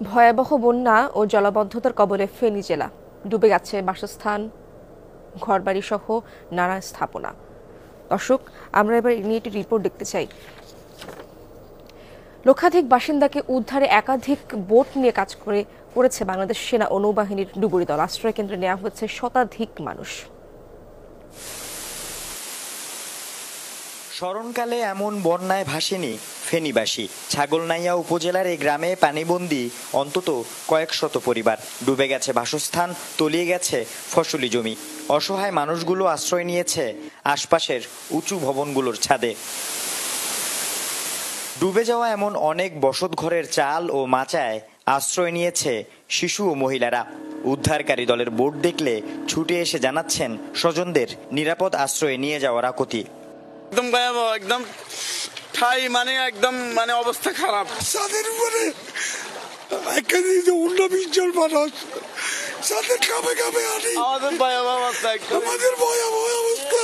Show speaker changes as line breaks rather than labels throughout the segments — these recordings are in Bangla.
ভয়াবহ বন্যা ও জলাবদ্ধতার কবলে ফেনী জেলা। ডুবে গেছে বাসস্থান, ঘরবাড়ি সহ নানা স্থাপনা। দর্শক, আমরা এবার নিয়ে একটি রিপোর্ট দেখতে চাই। লক্ষাধিক বাসিন্দাকে উদ্ধারে একাধিক বোট নিয়ে কাজ করেছে বাংলাদেশ সেনা ও নৌবাহিনীর ডুবুরি দল। আশ্রয় কেন্দ্রে নেওয়া হয়েছে শতাধিক মানুষ।
স্মরণকালে এমন বন্যায় ভাসেনি ফেনীবাসী। ছাগলনাইয়া উপজেলার এই গ্রামে পানিবন্দী অন্তত কয়েক শত পরিবার। ডুবে গেছে বাসস্থান, তলিয়ে গেছে ফসলি জমি। অসহায় মানুষগুলো আশ্রয় নিয়েছে আশপাশের উঁচু ভবনগুলোর ছাদে। ডুবে যাওয়া এমন অনেক বসতঘরের চাল ও মাচায় আশ্রয় নিয়েছে শিশু ও মহিলারা। উদ্ধারকারী দলের বোট দেখলে ছুটে এসে জানাচ্ছেন স্বজনদের নিরাপদ আশ্রয়ে নিয়ে যাওয়ার আকুতি।
একদম ভয়াবহ, একদম ঠাই একদম অবস্থা খারাপ।
ছাদের উপরে 19-20 জন মানুষ ছাদের কামে আনি
আমাদের ভয়াবহ অবস্থা।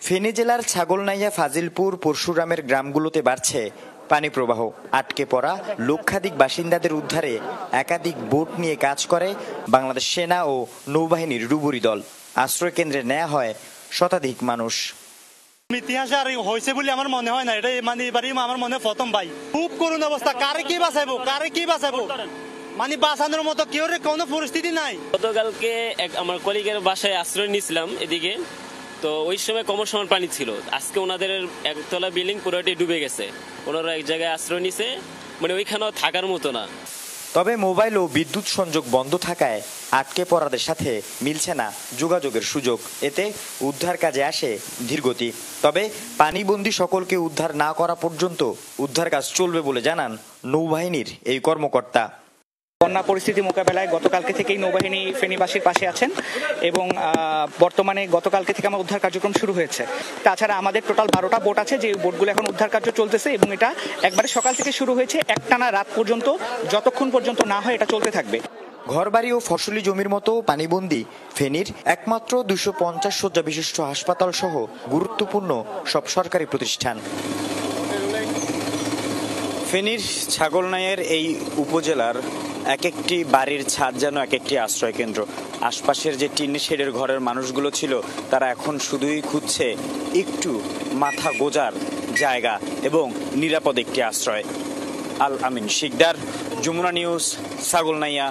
ফেনী জেলার ছাগলনাইয়া, ফাজিলপুর, পরশুরামের গ্রামগুলোতে বাড়ছে পানি প্রবাহ। আটকে পড়া লক্ষাধিক বাসিন্দাদের উদ্ধারে একাধিক বোট নিয়ে কাজ করে বাংলাদেশ সেনা ও নৌবাহিনীর ডুবুরি দল। আশ্রয় কেন্দ্রে নেওয়া হয় শতাধিক মানুষ।
ইতিহাসে আর হয়েছে বলে আমার মনে হয় না। এটা এবারই আমার মনে প্রথম ভাই। খুব করুণ অবস্থা। কারে কি বাঁচাবো মানে বাঁচানোর মতো কেউ কোনো পরিস্থিতি নাই।
গতকালকে আমার কলিগের বাসায় আশ্রয় নিয়েছিলাম এদিকে, তো ওই সময় কমসমান পানি ছিল। আজকে ওনাদের একতলা বিল্ডিং পুরোটি ডুবে গেছে। ওনারা এক জায়গায় আশ্রয় নিছে, মানে ওইখানেও থাকার মতো না।
তবে মোবাইল ও বিদ্যুৎ সংযোগ বন্ধ থাকায় আটকে পড়াদের সাথে মিলছে না যোগাযোগের সুযোগ। এতে উদ্ধার কাজে আসে ধীরগতি। তবে পানিবন্দী সকলকে উদ্ধার না করা পর্যন্ত উদ্ধার কাজ চলবে বলে জানান নৌবাহিনীর এই কর্মকর্তা।
বন্যা পরিস্থিতি মোকাবেলায় গতকালকে থেকেই নৌবাহিনী ফেনীবাসীর পাশে আছেন এবং বর্তমানে গতকালকে থেকে আমার উদ্ধার কার্যক্রম শুরু হয়েছে। তাছাড়া আমাদের টোটাল 12টা বোট আছে, যে বোটগুলো এখন উদ্ধার কার্য চলতেছে এবং এটা একবারে সকাল থেকে শুরু হয়েছে, একটানা রাত পর্যন্ত, যতক্ষণ পর্যন্ত না হয় এটা চলতে থাকবে।
ঘরবাড়ি ও ফসলি জমির মতো পানিবন্দী ফেনীর একমাত্র 250 শয্যা বিশিষ্ট হাসপাতাল সহ গুরুত্বপূর্ণ সব সরকারি প্রতিষ্ঠান।
ফেনীর ছাগলনাইয়ের এই উপজেলার এক একটি বাড়ির ছাদ যেন এক একটি আশ্রয় কেন্দ্র। আশপাশের যে টিন শেডের ঘরের মানুষগুলো ছিল, তারা এখন শুধুই খুঁজছে একটু মাথা গোজার জায়গা এবং নিরাপদ একটি আশ্রয়। আল আমিন শিকদার, যমুনা নিউজ, ছাগলনাইয়া।